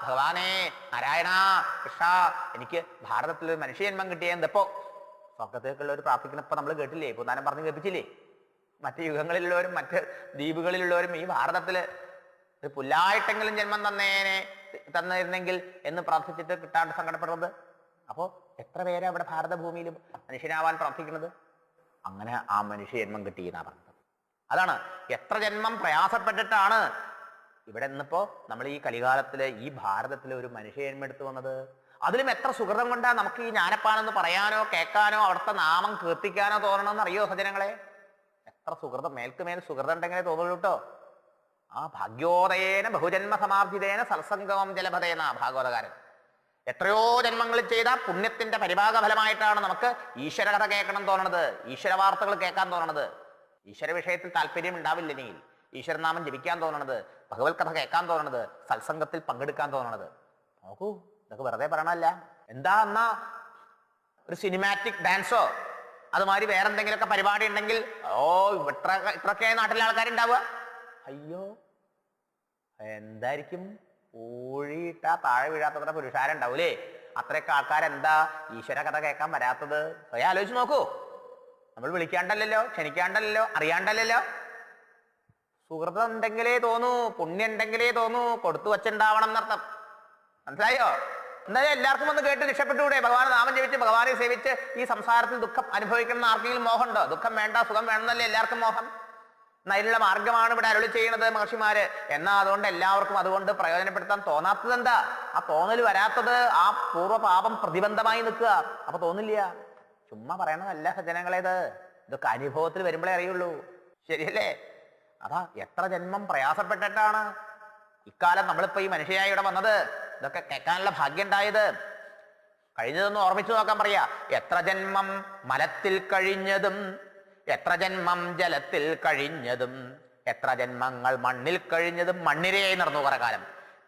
ഭഗവാനെ നാരായണ കൃഷ്ണ എനിക്ക് ഭാരതത്തിൽ ഒരു മനുഷ്യജന്മം കിട്ടിയെന്തപ്പോ സ്വർഗത്തേക്കുള്ള ഒരു പ്രാർത്ഥിക്കുന്നപ്പോ നമ്മൾ കേട്ടില്ലേ? പൂന്താനം പറഞ്ഞ് കേൾപ്പിച്ചില്ലേ? മറ്റ് യുഗങ്ങളിലുള്ളവരും മറ്റ് ദ്വീപുകളിലുള്ളവരും ഈ ഭാരതത്തില് ഒരു പുല്ലായിട്ടെങ്കിലും ജന്മം തന്നിരുന്നെങ്കിൽ എന്ന് പ്രാർത്ഥിച്ചിട്ട് കിട്ടാണ്ട് സങ്കടപ്പെടുന്നത്. അപ്പോ എത്ര പേരാ അവിടെ ഭാരതഭൂമിയിൽ മനുഷ്യനാവാൻ പ്രാർത്ഥിക്കുന്നത്? അങ്ങനെ ആ മനുഷ്യ ജന്മം കിട്ടിയെന്നാ പറഞ്ഞത്. അതാണ് എത്ര ജന്മം പ്രയാസപ്പെട്ടിട്ടാണ് ഇവിടെ നിന്നിപ്പോ നമ്മൾ ഈ കലികാലത്തില് ഈ ഭാരതത്തില് ഒരു മനുഷ്യ ജന്മം എടുത്തു വന്നത്. അതിലും എത്ര സുഹൃതം കൊണ്ടാ നമുക്ക് ഈ ജ്ഞാനപ്പാനെന്ന് പറയാനോ കേൾക്കാനോ അവിടുത്തെ നാമം കീർത്തിക്കാനോ തോന്നണമെന്ന് അറിയോ സജ്ജനങ്ങളെ? എത്ര സുഹൃതം, മേൽക്കുമേൽ സുഹൃതം ഉണ്ടെങ്കിലേ തോന്നുള്ളൂ കേട്ടോ. ആ ഭാഗ്യോദയേന ബഹുജന്മ സമാർജിതേന സത്സംഗമം ജലഭതേന ഭാഗവതകാരൻ. എത്രയോ ജന്മങ്ങളിൽ ചെയ്ത പുണ്യത്തിന്റെ പരിഭാഗ ഫലമായിട്ടാണ് നമുക്ക് ഈശ്വര കഥ കേൾക്കണം തോന്നണത്, ഈശ്വര വാർത്തകൾ കേൾക്കാൻ തോന്നണത്. ഈശ്വര വിഷയത്തിൽ താല്പര്യം ഉണ്ടാവില്ലെങ്കിൽ ഈശ്വരനാമം ജപിക്കാൻ തോന്നണത്, ഭഗവത് കഥ കേൾക്കാൻ തോന്നണത്, സത്സംഗത്തിൽ പങ്കെടുക്കാൻ തോന്നണത്. നോക്കൂ, ഇതൊക്കെ വെറുതെ പറയണല്ല. എന്താ എന്നാ ഒരു സിനിമാറ്റിക് ഡാൻസോ അതുമാതിരി വേറെ എന്തെങ്കിലുമൊക്കെ പരിപാടി ഉണ്ടെങ്കിൽ ഇത്രയൊക്കെ നാട്ടിലെ ആൾക്കാരുണ്ടാവുക. അയ്യോ എന്തായിരിക്കും? ഊഴിയിട്ടാ താഴെ വീഴാത്തത്ര പുരുഷാരുണ്ടാവൂലേ? അത്രയൊക്കെ ആൾക്കാരെന്താ ഈശ്വര കഥ കേൾക്കാൻ വരാത്തത്? സ്വയം ആലോചിച്ച് നോക്കൂ. നമ്മൾ വിളിക്കാണ്ടല്ലോ, ക്ഷണിക്കാണ്ടല്ലോ, അറിയാണ്ടല്ലോ. സുഹൃതം ഉണ്ടെങ്കിലേ തോന്നൂ, പുണ്യം ഉണ്ടെങ്കിലേ തോന്നൂ, കൊടുത്തു വച്ചുണ്ടാവണം എന്നർത്ഥം. മനസ്സിലായോ? എന്നാലും എല്ലാവർക്കും ഒന്ന് കേട്ട് രക്ഷപ്പെട്ടുകൂടെ? ഭഗവാൻ നാമം ജപിച്ച് ഭഗവാനെ സേവിച്ച് ഈ സംസാരത്തിൽ ദുഃഖം അനുഭവിക്കണം ആർക്കെങ്കിലും മോഹമുണ്ടോ? ദുഃഖം വേണ്ട, സുഖം വേണമെന്നല്ലേ എല്ലാവർക്കും മോഹം. അതിനുള്ള മാർഗമാണ് ഇവിടെ അരുളി ചെയ്യുന്നത് മഹർഷിമാര്. എന്നാ അതുകൊണ്ട് എല്ലാവർക്കും അതുകൊണ്ട് പ്രയോജനപ്പെടുത്താൻ തോന്നാത്തത് എന്താ? ആ തോന്നൽ വരാത്തത് ആ പൂർവ്വപാപം പ്രതിബന്ധമായി നിൽക്കുക. അപ്പൊ തോന്നില്ല. ചുമ്മാ പറയണതല്ല സജ്ജനങ്ങളേത്, ഇതൊക്കെ അനുഭവത്തിൽ വരുമ്പോഴേ അറിയുള്ളൂ. ശരിയല്ലേ? അതാ എത്ര ജന്മം പ്രയാസപ്പെട്ടിട്ടാണ് ഇക്കാലം നമ്മളിപ്പോ ഈ മനുഷ്യനായി ഇവിടെ വന്നത്. ഇതൊക്കെ കേൾക്കാനുള്ള ഭാഗ്യം ഉണ്ടായത്. കഴിഞ്ഞതൊന്ന് ഓർമ്മിച്ചു നോക്കാൻ പറയാ. എത്ര ജന്മം മലത്തിൽ കഴിഞ്ഞതും, എത്ര ജന്മം ജലത്തിൽ കഴിഞ്ഞതും, എത്ര ജന്മങ്ങൾ മണ്ണിൽ കഴിഞ്ഞതും. മണ്ണിരയായി നടന്നു കുറെ കാലം,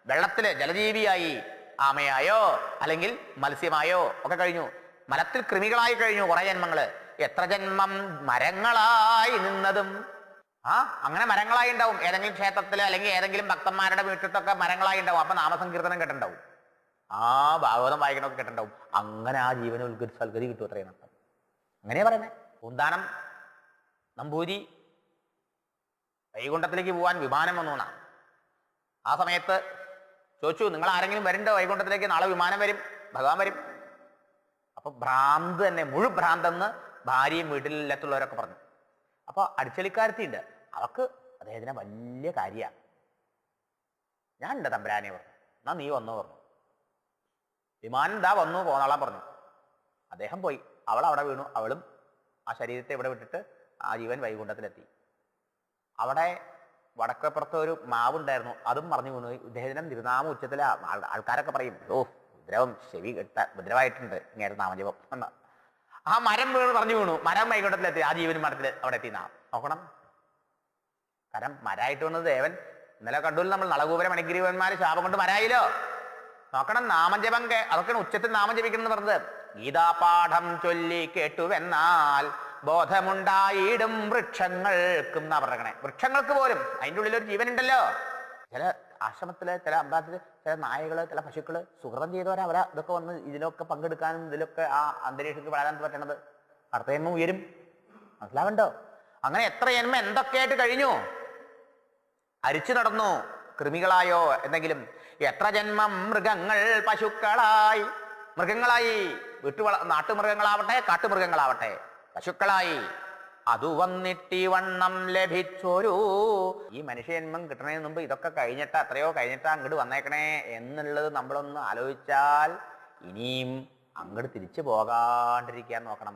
വെള്ളത്തില് ജലജീവിയായി, ആമയായോ അല്ലെങ്കിൽ മത്സ്യമായോ ഒക്കെ കഴിഞ്ഞു. മലത്തിൽ കൃമികളായി കഴിഞ്ഞു കുറെ ജന്മങ്ങള്. എത്ര ജന്മം മരങ്ങളായി നിന്നതും. അങ്ങനെ മരങ്ങളായി ഉണ്ടാവും. ഏതെങ്കിലും ക്ഷേത്രത്തില് അല്ലെങ്കിൽ ഏതെങ്കിലും ഭക്തന്മാരുടെ വീട്ടിലൊക്കെ മരങ്ങളായി ഉണ്ടാവും. അപ്പൊ നാമസങ്കീർത്തനം കേട്ടിട്ടുണ്ടാവും, ഭാഗവതം വായിക്കണമൊക്കെ കേട്ടിട്ടുണ്ടാവും. അങ്ങനെ ആ ജീവന് സൽഗതി കിട്ടും. അത്രയും നഷ്ടം. അങ്ങനെയാ പറയുന്നത്. പൂന്താനം നമ്പൂരി വൈകുണ്ഠത്തിലേക്ക് പോവാൻ വിമാനം വന്നു എന്നാണ്. ആ സമയത്ത് ചോദിച്ചു, നിങ്ങൾ ആരെങ്കിലും വരുന്നുണ്ടോ വൈകുണ്ഠത്തിലേക്ക്? നാളെ വിമാനം വരും, ഭഗവാൻ വരും. അപ്പൊ ഭ്രാന്ത് തന്നെ, ഭ്രാന്തെന്ന് ഭാര്യയും വീട്ടിലെത്തുള്ളവരൊക്കെ പറഞ്ഞു. അപ്പൊ അടിച്ചളിക്കാരത്തിയുണ്ട്, അവക്ക് അദ്ദേഹത്തിനെ വലിയ കാര്യമാണ്. ഞാൻ ഉണ്ട് തമ്പുരാനെ പറഞ്ഞു. എന്നാ നീ വന്നു പറഞ്ഞു. വിമാനം ദാ വന്നു, പോന്നോളാൻ പറഞ്ഞു. അദ്ദേഹം പോയി. അവൾ അവിടെ വീണു. അവളും ആ ശരീരത്തെ ഇവിടെ വിട്ടിട്ട് ആ ജീവൻ വൈകുണ്ഠത്തിലെത്തി. അവിടെ വടക്കപ്പുറത്ത് ഒരു മാവുണ്ടായിരുന്നു, അതും മറിഞ്ഞു വീണു. ഇദ്ദേഹത്തിനും തിരുനാമ ഉച്ചത്തിലെ ആൾക്കാരൊക്കെ പറയും, ഉപദ്രവം ചെവി ഉപദ്രവമായിട്ടുണ്ട് ഇങ്ങനെ നാമജപം എന്നാ. ആ മരം പറഞ്ഞു വീണു. മരം വൈകുണ്ഠത്തിലെത്തി. ആ ജീവനും മരത്തിൽ അവിടെ എത്തി. നോക്കണം, കാരണം മരായിട്ട് വന്നത് ദേവൻ. ഇന്നലെ കണ്ടു നമ്മൾ നളകൂപര മണിഗ്രീവന്മാര് ശാപം കൊണ്ട് മരായില്ലോ. നോക്കണം, നാമജപം അതൊക്കെയാണ് ഉച്ചത്തിൽ നാമം ജപിക്കണം എന്ന് പറഞ്ഞത്. ഗീതാപാഠം ചൊല്ലി കേട്ടുവെന്നാൽ ബോധമുണ്ടായിടും വൃക്ഷങ്ങൾക്കും എന്നാ പറയണേ. വൃക്ഷങ്ങൾക്ക് പോലും അതിൻ്റെ ഉള്ളിലൊരു ജീവനുണ്ടല്ലോ. ചില ആശ്രമത്തില്, ചില അമ്പലത്തില് ചില നായകള്, ചില പശുക്കള് സുഹൃതം ചെയ്തവരാ. അവരാ ഇതൊക്കെ വന്ന് ഇതിലൊക്കെ പങ്കെടുക്കാനും ഇതിലൊക്കെ ആ അന്തരീക്ഷത്തിൽ വളരാൻ പറ്റണത്. അടുത്ത ജന്മം ഉയരും. മനസ്സിലാവണ്ടോ? അങ്ങനെ എത്ര ജന്മം എന്തൊക്കെയായിട്ട് കഴിഞ്ഞു. അരിച്ചു നടന്നു കൃമികളായോ എന്തെങ്കിലും. എത്ര ജന്മം മൃഗങ്ങൾ പശുക്കളായി, മൃഗങ്ങളായി, നാട്ടുമൃഗങ്ങളാവട്ടെ കാട്ടുമൃഗങ്ങളാവട്ടെ, പശുക്കളായി. അതു വന്നിട്ട് വണ്ണം ലഭിച്ചോരൂ. ഈ മനുഷ്യജന്മം കിട്ടണതിന് മുമ്പ് ഇതൊക്കെ കഴിഞ്ഞിട്ട്, എത്രയോ കഴിഞ്ഞിട്ട് അങ്ങോട്ട് വന്നേക്കണേ എന്നുള്ളത് നമ്മളൊന്ന് ആലോചിച്ചാൽ ഇനിയും അങ്ങോട്ട് തിരിച്ചു പോകാണ്ടിരിക്കാൻ നോക്കണം.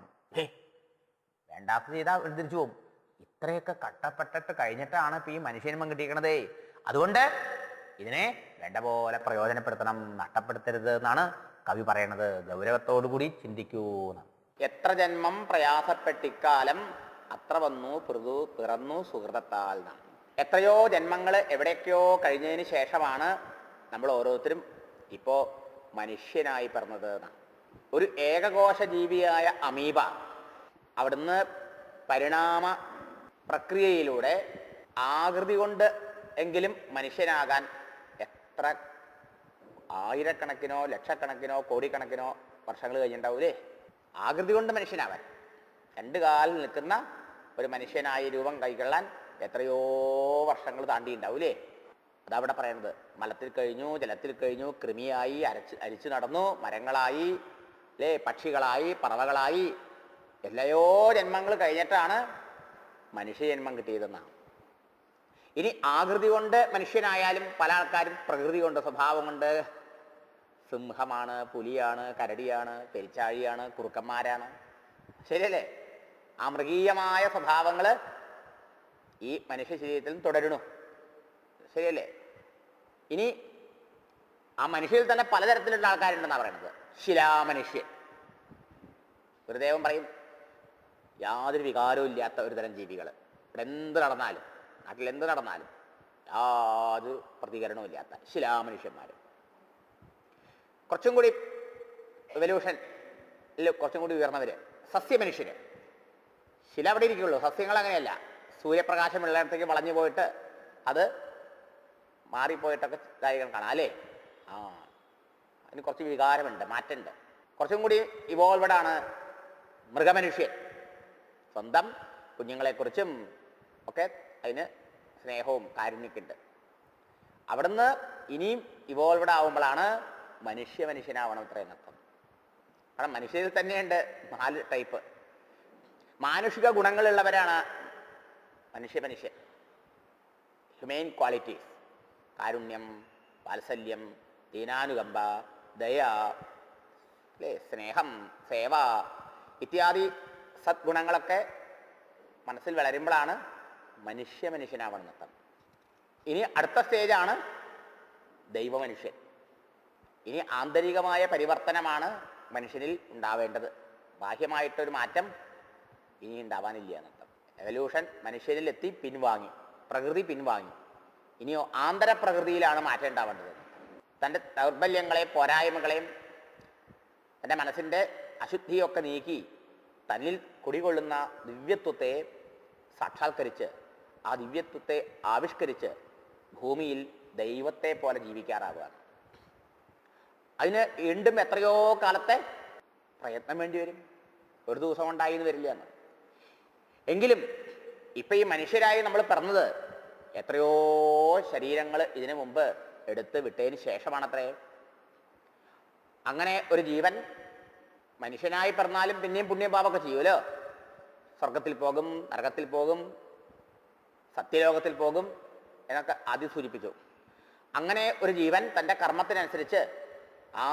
വേണ്ടാത്ത ചെയ്താൽ തിരിച്ചു പോകും. ഇത്രയൊക്കെ കട്ടപ്പെട്ടിട്ട് കഴിഞ്ഞിട്ടാണ് ഇപ്പൊ ഈ മനുഷ്യജന്മം കിട്ടിയിരിക്കണതേ. അതുകൊണ്ട് ഇതിനെ വേണ്ട പോലെ പ്രയോജനപ്പെടുത്തണം, നഷ്ടപ്പെടുത്തരുത് എന്നാണ് കവി പറയണത്. ഗൗരവത്തോടുകൂടി ചിന്തിക്കൂ. എത്ര ജന്മം പ്രയാസപ്പെട്ടിക്കാലം അത്ര വന്നു പിറന്നു സുഹൃതത്താൽ. എത്രയോ ജന്മങ്ങൾ എവിടെയൊക്കെയോ കഴിഞ്ഞതിന് ശേഷമാണ് നമ്മൾ ഓരോരുത്തരും ഇപ്പോ മനുഷ്യനായി പിറന്നത്. ഒരു ഏകകോശ ജീവിയായ അമീബ അവിടുന്ന് പരിണാമ പ്രക്രിയയിലൂടെ ആകൃതി കൊണ്ട് എങ്കിലും മനുഷ്യനാകാൻ എത്ര ആയിരക്കണക്കിനോ ലക്ഷക്കണക്കിനോ കോടിക്കണക്കിനോ വർഷങ്ങൾ കഴിഞ്ഞിട്ടുണ്ടാവൂലേ? ആകൃതി കൊണ്ട് മനുഷ്യനാവാൻ, രണ്ട് കാലിൽ നിൽക്കുന്ന ഒരു മനുഷ്യനായി രൂപം കൈക്കൊള്ളാൻ എത്രയോ വർഷങ്ങൾ താണ്ടിയിട്ടുണ്ടാവൂലേ? അതവിടെ പറയുന്നത്. മലത്തിൽ കഴിഞ്ഞു, ജലത്തിൽ കഴിഞ്ഞു, കൃമിയായി, അരിച്ചു നടന്നു, മരങ്ങളായി, അല്ലേ, പക്ഷികളായി, പറവകളായി, എല്ലയോ ജന്മങ്ങൾ കഴിഞ്ഞിട്ടാണ് മനുഷ്യജന്മം കിട്ടിയതെന്നാണ്. ഇനി ആകൃതി കൊണ്ട് മനുഷ്യനായാലും പല ആൾക്കാരും പ്രകൃതി കൊണ്ട്, സ്വഭാവം കൊണ്ട് സിംഹമാണ്, പുലിയാണ്, കരടിയാണ്, പെരിച്ചാഴിയാണ്, കുറുക്കന്മാരാണ്. ശരിയല്ലേ? ആ മൃഗീയമായ സ്വഭാവങ്ങൾ ഈ മനുഷ്യ ശരീരത്തിലും തുടരണു. ശരിയല്ലേ? ഇനി ആ മനുഷ്യരിൽ തന്നെ പലതരത്തിലുള്ള ആൾക്കാരുണ്ടെന്നാണ് പറയുന്നത്. ശിലാമനുഷ്യൻ. ഗുരുദേവൻ പറയും, യാതൊരു വികാരവും ഇല്ലാത്ത ഒരു തരം ജീവികൾ. ഇവിടെ എന്ത് നടന്നാലും, നാട്ടിൽ എന്ത് നടന്നാലും യാതൊരു പ്രതികരണവും ഇല്ലാത്ത ശിലാമനുഷ്യന്മാർ. കുറച്ചും കൂടി എവല്യൂഷനിൽ കുറച്ചും കൂടി ഉയർന്നവര് സസ്യമനുഷ്യര്. ശില അവിടെ ഇരിക്കുള്ളൂ, സസ്യങ്ങൾ അങ്ങനെയല്ല. സൂര്യപ്രകാശം ഉള്ളിടത്തേക്ക് വളഞ്ഞു പോയിട്ട് അത് മാറിപ്പോയിട്ടൊക്കെ കാര്യങ്ങൾ കാണാം അല്ലേ? അതിന് കുറച്ച് വികാരമുണ്ട്, മാറ്റമുണ്ട്. കുറച്ചും കൂടി ഇവോൾവഡാണ് മൃഗമനുഷ്യൻ. സ്വന്തം കുഞ്ഞുങ്ങളെക്കുറിച്ചും ഒക്കെ അതിന് സ്നേഹവും കാരുണ്യമൊക്കെ ഉണ്ട്. അവിടുന്ന് ഇനിയും ഇവോൾവഡ് ആവുമ്പോഴാണ് മനുഷ്യനാവണം ഇത്രയും അർത്ഥം. കാരണം മനുഷ്യരിൽ തന്നെയുണ്ട് 4 ടൈപ്പ്. മാനുഷിക ഗുണങ്ങളുള്ളവരാണ് മനുഷ്യൻ. ഹ്യൂമെയിൻ ക്വാളിറ്റീസ്: കാരുണ്യം, വാത്സല്യം, ദീനാനുകമ്പ, ദയ, അല്ലേ, സ്നേഹം, സേവ ഇത്യാദി സദ്ഗുണങ്ങളൊക്കെ മനസ്സിൽ വളരുമ്പോഴാണ് മനുഷ്യനാവണം എന്നർത്ഥം. ഇനി അടുത്ത സ്റ്റേജാണ് ദൈവമനുഷ്യൻ. ഇനി ആന്തരികമായ പരിവർത്തനമാണ് മനുഷ്യനിൽ ഉണ്ടാവേണ്ടത്. ബാഹ്യമായിട്ടൊരു മാറ്റം ഇനി ഉണ്ടാവാനില്ല എന്നർത്ഥം. എവല്യൂഷൻ മനുഷ്യനിൽ എത്തി പിൻവാങ്ങി, പ്രകൃതി പിൻവാങ്ങി. ഇനിയോ ആന്തര പ്രകൃതിയിലാണ് മാറ്റം ഉണ്ടാവേണ്ടത്. തൻ്റെ ദൗർബല്യങ്ങളെയും പോരായ്മകളെയും തൻ്റെ മനസ്സിൻ്റെ അശുദ്ധിയൊക്കെ നീക്കി തന്നിൽ കുടികൊള്ളുന്ന ദിവ്യത്വത്തെ സാക്ഷാത്കരിച്ച് ആ ദിവ്യത്വത്തെ ആവിഷ്കരിച്ച് ഭൂമിയിൽ ദൈവത്തെ പോലെ ജീവിക്കാറാവുകയാണ്. അതിന് വീണ്ടും എത്രയോ കാലത്തെ പ്രയത്നം വേണ്ടി വരും. ഒരു ദിവസം കൊണ്ടായി എന്ന് വരില്ല എന്ന്. എങ്കിലും ഇപ്പം ഈ മനുഷ്യരായി നമ്മൾ പിറന്നത് എത്രയോ ശരീരങ്ങൾ ഇതിനു മുമ്പ് എടുത്ത് വിട്ടതിന് ശേഷമാണത്രേ. അങ്ങനെ ഒരു ജീവൻ മനുഷ്യനായി പിറന്നാലും പിന്നെയും പുണ്യപാപമൊക്കെ ചെയ്യുമല്ലോ. സ്വർഗത്തിൽ പോകും, നരകത്തിൽ പോകും, സത്യലോകത്തിൽ പോകും എന്നൊക്കെ ആദ്യം സൂചിപ്പിച്ചു. അങ്ങനെ ഒരു ജീവൻ തൻ്റെ കർമ്മത്തിനനുസരിച്ച് ആ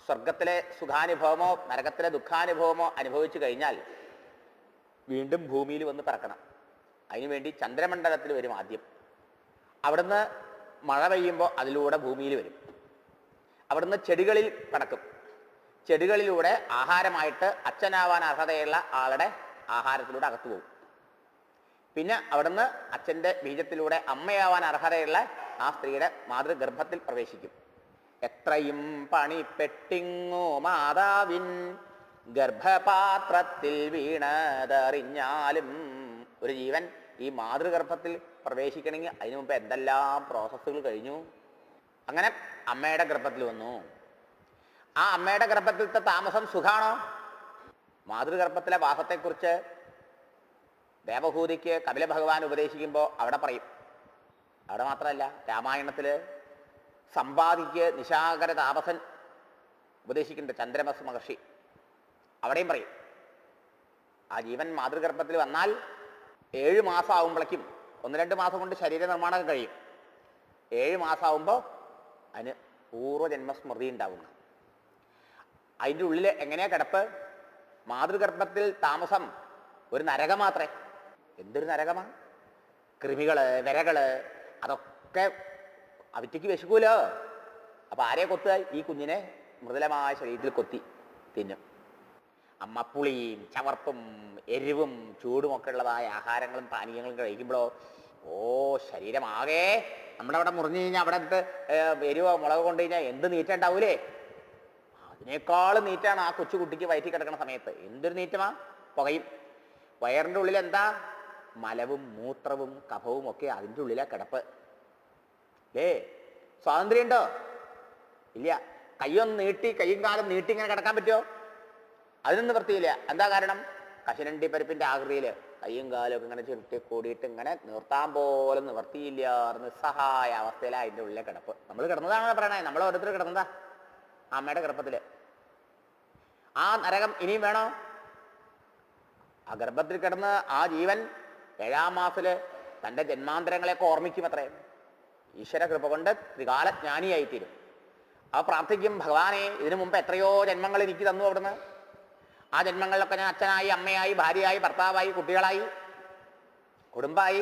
സ്വർഗത്തിലെ സുഖാനുഭവമോ നരകത്തിലെ ദുഃഖാനുഭവമോ അനുഭവിച്ചു കഴിഞ്ഞാൽ വീണ്ടും ഭൂമിയിൽ വന്ന് പിറക്കണം. അതിനുവേണ്ടി ചന്ദ്രമണ്ഡലത്തിൽ വരും ആദ്യം. അവിടുന്ന് മഴ പെയ്യുമ്പോൾ അതിലൂടെ ഭൂമിയിൽ വരും. അവിടുന്ന് ചെടികളിൽ കിടക്കും. ചെടികളിലൂടെ ആഹാരമായിട്ട് അച്ഛനാവാൻ അർഹതയുള്ള ആളുടെ ആഹാരത്തിലൂടെ അകത്തു പോകും. പിന്നെ അവിടുന്ന് അച്ഛൻ്റെ ബീജത്തിലൂടെ അമ്മയാവാൻ അർഹതയുള്ള ആ സ്ത്രീയുടെ മാതൃഗർഭത്തിൽ പ്രവേശിക്കും. എത്രയും പണിപ്പെട്ടിങ്ങോ മാതാവിൻ ഗർഭപാത്രത്തിൽ വീണതറിഞ്ഞാലും. ഒരു ജീവൻ ഈ മാതൃഗർഭത്തിൽ പ്രവേശിക്കണമെങ്കിൽ അതിനു മുമ്പ് എന്തെല്ലാം പ്രോസസ്സുകൾ കഴിഞ്ഞു. അങ്ങനെ അമ്മയുടെ ഗർഭത്തിൽ വന്നു. ആ അമ്മയുടെ ഗർഭത്തിലത്തെ താമസം സുഖാണോ? മാതൃഗർഭത്തിലെ വാസത്തെക്കുറിച്ച് ദേവഹൂതിക്ക് കപില ഭഗവാൻ ഉപദേശിക്കുമ്പോൾ അവിടെ പറയും. അവിടെ മാത്രമല്ല, രാമായണത്തിൽ സമ്പാദിക്ക് നിശാകര താപസൻ ഉപദേശിക്കുന്നുണ്ട്, ചന്ദ്രമസ് മഹർഷി. അവിടെയും പറയും ആ ജീവൻ മാതൃഗർഭത്തിൽ വന്നാൽ 7 മാസം ആകുമ്പോഴേക്കും, 1-2 മാസം കൊണ്ട് ശരീര നിർമ്മാണം കഴിയും. 7 മാസം ആകുമ്പോൾ അതിന് പൂർവ്വജന്മസ്മൃതി ഉണ്ടാവുന്നു. അതിൻ്റെ ഉള്ളിൽ എങ്ങനെയാ കിടപ്പ്? മാതൃഗർഭത്തിൽ താമസം ഒരു നരകം മാത്രമേ. എന്തൊരു നരകമാണ്! കൃമികള്, വിരകള്, അതൊക്കെ അവറ്റയ്ക്ക് വിശക്കൂലോ. അപ്പൊ ആരെ കൊത്തുക? ഈ കുഞ്ഞിനെ മൃദുലമായ ശരീരത്തിൽ കൊത്തി തിന്നും. അമ്മ പുളിയും ചവർപ്പും എരിവും ചൂടും ഒക്കെ ഉള്ളതായ ആഹാരങ്ങളും പാനീയങ്ങളും കഴിക്കുമ്പോഴോ ശരീരമാകെ നമ്മുടെ അവിടെ മുറിഞ്ഞു കഴിഞ്ഞാൽ അവിടെ എന്നിട്ട് എരിവോ മുളക് കൊണ്ടു കഴിഞ്ഞാൽ എന്ത് നീറ്റ ഉണ്ടാവൂലേ? അതിനേക്കാളും നീറ്റാണ് ആ കൊച്ചുകുട്ടിക്ക് വയറ്റി കിടക്കുന്ന സമയത്ത്. എന്തൊരു നീറ്റമാ! പുകയും. വയറിൻ്റെ ഉള്ളിൽ എന്താ? മലവും മൂത്രവും കഫവും ഒക്കെ അതിൻ്റെ ഉള്ളിലാ കിടപ്പ്. സ്വാതന്ത്ര്യം ഉണ്ടോ? ഇല്ല. കയ്യൊന്ന് നീട്ടി, കയ്യും കാലം നീട്ടി ഇങ്ങനെ കിടക്കാൻ പറ്റുമോ? അതിനൊന്നും വൃത്തിയില്ല. എന്താ കാരണം? കശുരണ്ടി പരിപ്പിന്റെ ആകൃതിയിൽ കയ്യും കാലും ഒക്കെ ഇങ്ങനെ ചുരുട്ടി കൂടിയിട്ട് ഇങ്ങനെ നിർത്താൻ പോലും നിവർത്തിയില്ല, നിസ്സഹായ അവസ്ഥയിലാണ് അതിൻ്റെ ഉള്ളിലെ കിടപ്പ്. നമ്മൾ കിടന്നതാണോ പറയണേ? നമ്മൾ ഓരോരുത്തർ കിടന്നതാ അമ്മയുടെ ഗർഭത്തില്. ആ നരകം ഇനിയും വേണോ? ആ ഗർഭത്തിൽ കിടന്ന് ആ ജീവൻ 7-ാം മാസത്തില് തൻ്റെ ജന്മാന്തരങ്ങളെയൊക്കെ ഓർമ്മിക്കും അത്രേ. ഈശ്വര കൃപ കൊണ്ട് ത്രികാലജ്ഞാനിയായിത്തീരും. അവ പ്രാർത്ഥിക്കും, ഭഗവാനെ ഇതിനു മുമ്പ് എത്രയോ ജന്മങ്ങൾ എനിക്ക് തന്നു അവിടുന്ന്. ആ ജന്മങ്ങളിലൊക്കെ ഞാൻ അച്ഛനായി, അമ്മയായി, ഭാര്യയായി, ഭർത്താവായി, കുട്ടികളായി, കുടുംബമായി.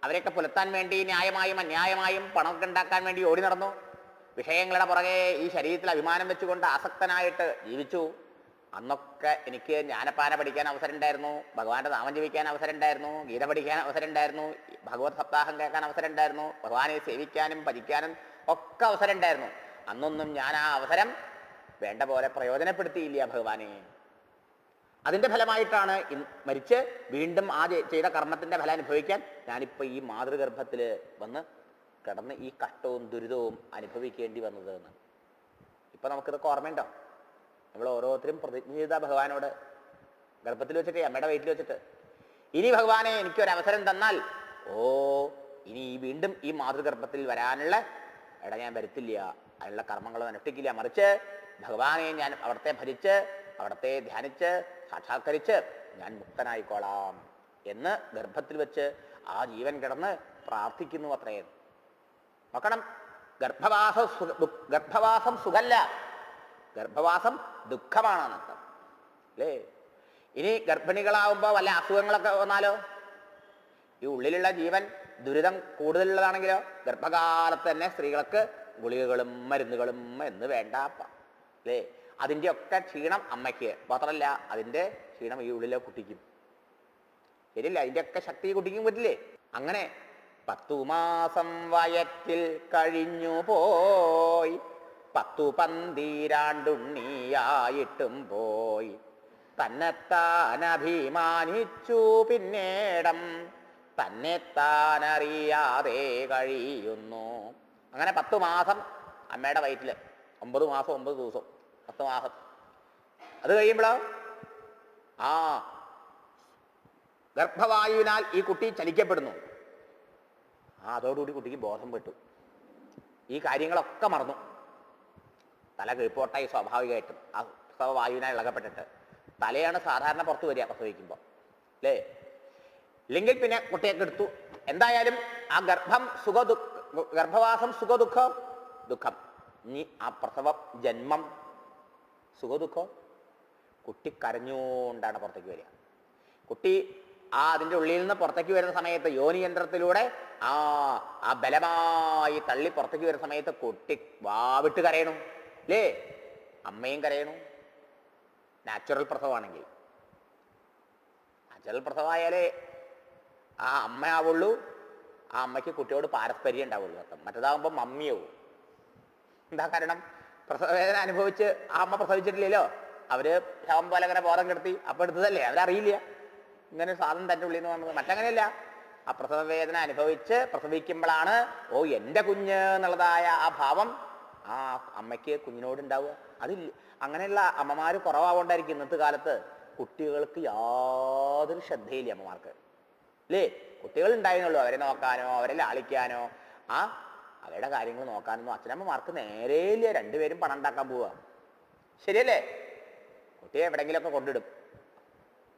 അവരെയൊക്കെ പുലർത്താൻ വേണ്ടി ന്യായമായും അന്യായമായും പണമൊക്കെ ഉണ്ടാക്കാൻ വേണ്ടി ഓടി നടന്നു. വിഷയങ്ങളുടെ പുറകെ ഈ ശരീരത്തിൽ അഭിമാനം വെച്ചുകൊണ്ട് ആസക്തനായിട്ട് ജീവിച്ചു. അന്നൊക്കെ എനിക്ക് ജ്ഞാനപ്പാന പഠിക്കാൻ അവസരം ഉണ്ടായിരുന്നു, ഭഗവാന്റെ നാമം ജപിക്കാൻ അവസരം ഉണ്ടായിരുന്നു, ഗീത പഠിക്കാൻ അവസരം ഉണ്ടായിരുന്നു, ഭഗവത് സപ്താഹം കേൾക്കാൻ അവസരം ഉണ്ടായിരുന്നു, ഭഗവാനെ സേവിക്കാനും ഭജിക്കാനും ഒക്കെ അവസരം ഉണ്ടായിരുന്നു. അന്നൊന്നും ഞാൻ ആ അവസരം വേണ്ട പോലെ പ്രയോജനപ്പെടുത്തിയില്ല ഭഗവാനെ. അതിൻ്റെ ഫലമായിട്ടാണ് മരിച്ച് വീണ്ടും ആ ചെയ്ത കർമ്മത്തിൻ്റെ ഫലം അനുഭവിക്കാൻ ഞാനിപ്പോൾ ഈ മാതൃഗർഭത്തിൽ വന്ന് കിടന്ന് ഈ കഷ്ടവും ദുരിതവും അനുഭവിക്കേണ്ടി വന്നത് എന്ന്. ഇപ്പം നമുക്കിതൊക്കെ ഓർമ്മയുണ്ടോ? നമ്മൾ ഓരോരുത്തരും പ്രതിജ്ഞ ചെയ്ത ഭഗവാനോട് ഗർഭത്തിൽ വെച്ചിട്ട്, അമ്മയുടെ വയറ്റിൽ വെച്ചിട്ട്, ഇനി ഭഗവാനെ എനിക്കൊരവസരം തന്നാൽ ഇനി വീണ്ടും ഈ മാതൃഗർഭത്തിൽ വരാനുള്ള ഞാൻ വരുത്തില്ല, അതിനുള്ള കർമ്മങ്ങളും അനുഷ്ഠിക്കില്ല. മറിച്ച് ഭഗവാനെ ഞാൻ അവിടത്തെ ഭജിച്ച് അവിടത്തെ ധ്യാനിച്ച് സാക്ഷാത്കരിച്ച് ഞാൻ മുക്തനായിക്കോളാം എന്ന് ഗർഭത്തിൽ വെച്ച് ആ ജീവൻ കിടന്ന് പ്രാർത്ഥിക്കുന്നു അത്രേ. നോക്കണം, ഗർഭവാസം സുഖല്ല, ഗർഭവാസം ഈ ഉള്ളിലുള്ള ജീവൻ ദുരിതം കൂടുതലുള്ളതാണെങ്കിലോ ഗർഭകാലത്ത് തന്നെ സ്ത്രീകൾക്ക് ഗുളികകളും മരുന്നുകളും എന്ന് വേണ്ട അല്ലേ? അതിൻ്റെ ഒക്കെ ക്ഷീണം അമ്മയ്ക്ക് മാത്രമല്ല, അതിൻ്റെ ക്ഷീണം ഈ ഉള്ളിലെ കുട്ടിക്കും. ശരിയല്ല? അതിൻ്റെ ഒക്കെ ശക്തി കുട്ടിക്കും പറ്റില്ലേ? അങ്ങനെ 10 മാസം വയറ്റിൽ കഴിഞ്ഞു പോയി, 10 പന്തിരാണ്ടുണ്ണിയായിട്ടും പോയി, തന്നെത്താൻ അഭിമാനിച്ചു പിന്നേടം തന്നെത്താനറിയാതെ കഴിയുന്നു. അങ്ങനെ 10 മാസം അമ്മയുടെ വയറ്റിൽ, 9 മാസം 9 ദിവസം, 10 മാസം. അത് കഴിയുമ്പോഴോ ഗർഭവായുവിനാൽ ഈ കുട്ടി ചലിക്കപ്പെടുന്നു. അതോടുകൂടി കുട്ടിക്ക് ബോധം പെട്ടു. ഈ കാര്യങ്ങളൊക്കെ മറന്നു. തല കീഴ്പോട്ടായി സ്വാഭാവികമായിട്ടും ആ പ്രസവവായുവിനാൽ ഇളകപ്പെട്ടിട്ട്. തലയാണ് സാധാരണ പുറത്ത് വരിക പ്രസവിക്കുമ്പോൾ അല്ലേ? ഇല്ലെങ്കിൽ പിന്നെ കുട്ടിയൊക്കെ എടുത്തു. എന്തായാലും ആ ഗർഭവാസം സുഖദുഃഖം ദുഃഖം. ഇനി ആ പ്രസവം ജന്മം സുഖദുഃഖം. കുട്ടി കരഞ്ഞുകൊണ്ടാണ് പുറത്തേക്ക് വരിക. കുട്ടി അതിൻ്റെ ഉള്ളിൽ നിന്ന് പുറത്തേക്ക് വരുന്ന സമയത്ത് യോനിയന്ത്രത്തിലൂടെ ആ ബലമായി തള്ളി പുറത്തേക്ക് വരുന്ന സമയത്ത് കുട്ടി വാവിട്ട് കരയണു അല്ലേ? അമ്മയും കരയണു. നാച്ചുറൽ പ്രസവമാണെങ്കിൽ. നാച്ചുറൽ പ്രസവമായാലേ ആ അമ്മ ആവുള്ളൂ, ആ അമ്മയ്ക്ക് കുട്ടിയോട് പാരസ്പര്യം ഉണ്ടാവുള്ളൂ. മറ്റേതാവുമ്പോൾ മമ്മിയാവും. എന്താ കാരണം? പ്രസവവേദന അനുഭവിച്ച് ആ അമ്മ പ്രസവിച്ചിട്ടില്ലല്ലോ. അവര് ശവം പോലെ അങ്ങനെ ബോധം കെടുത്തി അപ്പം എടുത്തതല്ലേ, അവരറിയില്ല ഇങ്ങനെ സാധനം തൻ്റെ ഉള്ളിൽ നിന്ന് വന്നത്. മറ്റങ്ങനെയല്ല, ആ പ്രസവവേദന അനുഭവിച്ച് പ്രസവിക്കുമ്പോഴാണ് എൻ്റെ കുഞ്ഞ് എന്നുള്ളതായ ആ ഭാവം ആ അമ്മയ്ക്ക് കുഞ്ഞിനോട് ഉണ്ടാവുക. അതില്ല. അങ്ങനെയുള്ള അമ്മമാർ കുറവാകൊണ്ടായിരിക്കും ഇന്നത്തെ കാലത്ത് കുട്ടികൾക്ക് യാതൊരു ശ്രദ്ധയില്ല അമ്മമാർക്ക് അല്ലേ? കുട്ടികൾ ഉണ്ടായിരുന്നുള്ളൂ, അവരെ നോക്കാനോ അവരെ ലാളിക്കാനോ അവരുടെ കാര്യങ്ങൾ നോക്കാനൊന്നും അച്ഛനമ്മമാർക്ക് നേരെയില്ല. രണ്ടുപേരും പണം ഉണ്ടാക്കാൻ പോവുക. ശരിയല്ലേ? കുട്ടിയെ എവിടെയെങ്കിലുമൊക്കെ കൊണ്ടിടും,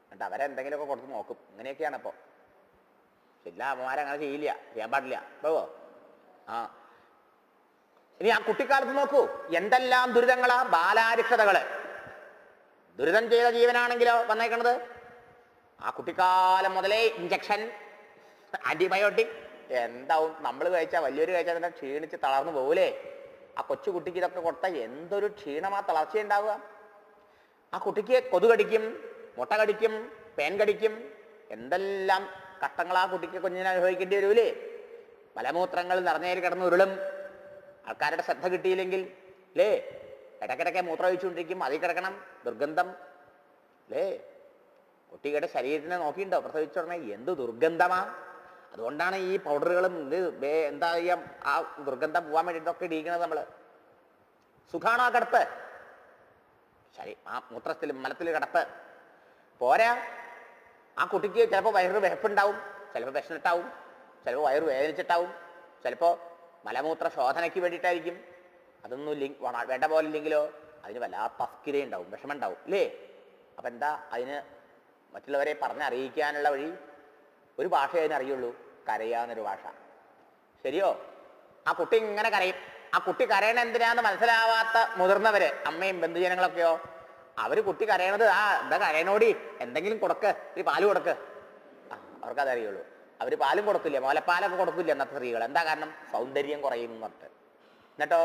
എന്നിട്ട് അവരെന്തെങ്കിലുമൊക്കെ കൊടുത്ത് നോക്കും. ഇങ്ങനെയൊക്കെയാണ് ഇപ്പോൾ. എല്ലാ അമ്മമാരങ്ങനെ ചെയ്യില്ല, ചെയ്യാൻ പാടില്ല. പോവോ? ഇനി ആ കുട്ടിക്കാലത്ത് നോക്കൂ, എന്തെല്ലാം ദുരിതങ്ങളാ, ബാലാരിഷ്ടതകള്. ദുരിതം ചെയ്ത ജീവനാണെങ്കിലോ വന്നേക്കണത് ആ കുട്ടിക്കാലം മുതലേ ഇഞ്ചക്ഷൻ, ആന്റിബയോട്ടിക്. എന്താവും നമ്മൾ കഴിച്ചാൽ, വലിയൊരു കഴിച്ചാൽ തന്നെ ക്ഷീണിച്ച് തളർന്നു പോകൂലേ? ആ കൊച്ചു കുട്ടിക്ക് ഇതൊക്കെ കൊടുത്താൽ എന്തൊരു ക്ഷീണമാ, തളർച്ച ഉണ്ടാവുക. ആ കുട്ടിക്ക് കൊതു കടിക്കും, മുട്ട കടിക്കും, പേൻ കടിക്കും, എന്തെല്ലാം കഷ്ടങ്ങൾ ആ കുട്ടിക്ക് കുഞ്ഞിനെ അനുഭവിക്കേണ്ടി വരൂലേ? മലമൂത്രങ്ങൾ നിറഞ്ഞേരി കിടന്ന് ഉരുളും. ആൾക്കാരുടെ ശ്രദ്ധ കിട്ടിയില്ലെങ്കിൽ അല്ലേ? ഇടയ്ക്കിടയ്ക്ക് മൂത്രം ഒഴിച്ചുകൊണ്ടിരിക്കും, അതിൽ കിടക്കണം, ദുർഗന്ധം അല്ലേ? കുട്ടിയുടെ ശരീരത്തിനെ നോക്കിയിട്ടുണ്ടോ? പ്രസവിച്ചുടനെ എന്ത് ദുർഗന്ധമാ. അതുകൊണ്ടാണ് ഈ പൗഡറുകളും എന്താ ചെയ്യാം, ആ ദുർഗന്ധം പോകാൻ വേണ്ടിയിട്ടൊക്കെ ഇടിക്കുന്നത് നമ്മൾ. സുഖാണോ ആ കിടപ്പ്? ശരി, ആ മൂത്രത്തിലും മലത്തിലും കിടപ്പ് പോരാ. ആ കുട്ടിക്ക് ചിലപ്പോൾ വയറ് വിശപ്പുണ്ടാവും, ചിലപ്പോൾ വിശന്നിട്ടാവും, ചിലപ്പോൾ വയറ് വേദനിച്ചിട്ടാവും, ചിലപ്പോൾ മലമൂത്ര ശോധനയ്ക്ക് വേണ്ടിയിട്ടായിരിക്കും. അതൊന്നും വേണ്ട പോലെ ഇല്ലെങ്കിലോ അതിന് വല്ലാത്ത അസ്ഥിരയുണ്ടാവും, വിഷമമുണ്ടാവും അല്ലേ? അപ്പം എന്താ അതിന് മറ്റുള്ളവരെ പറഞ്ഞറിയിക്കാനുള്ള വഴി? ഒരു ഭാഷയെ അതിനറിയുള്ളൂ, കരയാന്നൊരു ഭാഷ. ശരിയോ? ആ കുട്ടി ഇങ്ങനെ കരയും. ആ കുട്ടി കരയണ എന്തിനാന്ന് മനസ്സിലാവാത്ത മുതിർന്നവര്, അമ്മയും ബന്ധുജനങ്ങളൊക്കെയോ, അവര് കുട്ടി കരയണത് എന്താ കരയണോടി, എന്തെങ്കിലും കൊടുക്ക്, ഈ പാല് കൊടുക്ക്. അവർക്കതറിയുള്ളൂ. അവര് പാലും കൊടുക്കില്ല, മുലപ്പാലൊക്കെ കൊടുക്കില്ല എന്നത്തെ സ്ത്രീകൾ. എന്താ കാരണം? സൗന്ദര്യം കുറയും എന്ന് പറഞ്ഞിട്ട്. എന്നിട്ടോ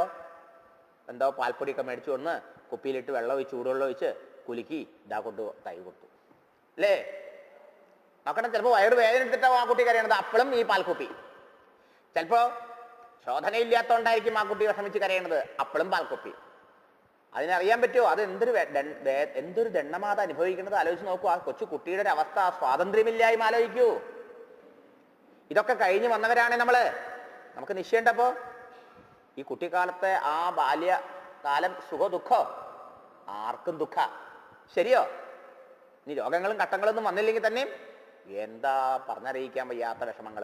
എന്തോ പാൽപ്പൊടിയൊക്കെ മേടിച്ചു കൊണ്ട് കുപ്പിയിലിട്ട് വെള്ളം ഒഴിച്ച്, ചൂടുവെള്ളം ഒഴിച്ച് കുലുക്കി ഇതാ കൊണ്ട് തൈ കൊടുത്തു അല്ലേ? നോക്കണം, ചിലപ്പോൾ വയറ് വേദന എടുത്തിട്ടാവും ആ കുട്ടി കരയണത്, അപ്പോഴും ഈ പാൽക്കുപ്പി. ചിലപ്പോൾ ശോധനയില്ലാത്തതുകൊണ്ടായിരിക്കും ആ കുട്ടി വിഷമിച്ച് കരയണത്, അപ്പോഴും പാൽക്കുപ്പി. അതിനറിയാൻ പറ്റുമോ? അത് എന്തൊരു ദണ്ണമാത അനുഭവിക്കുന്നത് ആലോചിച്ച് നോക്കൂ. ആ കൊച്ചു കുട്ടിയുടെ ഒരു അവസ്ഥ, സ്വാതന്ത്ര്യമില്ലായ്മ ആലോചിക്കൂ. ഇതൊക്കെ കഴിഞ്ഞ് വന്നവരാണ് നമ്മള്. നമുക്ക് നിശ്ചയമുണ്ടപ്പോ ഈ കുട്ടിക്കാലത്തെ ആ ബാല്യകാലം സുഖദുഃഖോ? ആർക്കും ദുഃഖ. ശരിയോ? ഇനി രോഗങ്ങളും ഘട്ടങ്ങളൊന്നും വന്നില്ലെങ്കിൽ തന്നെയും എന്താ പറഞ്ഞറിയിക്കാൻ വയ്യാത്ത വിഷമങ്ങൾ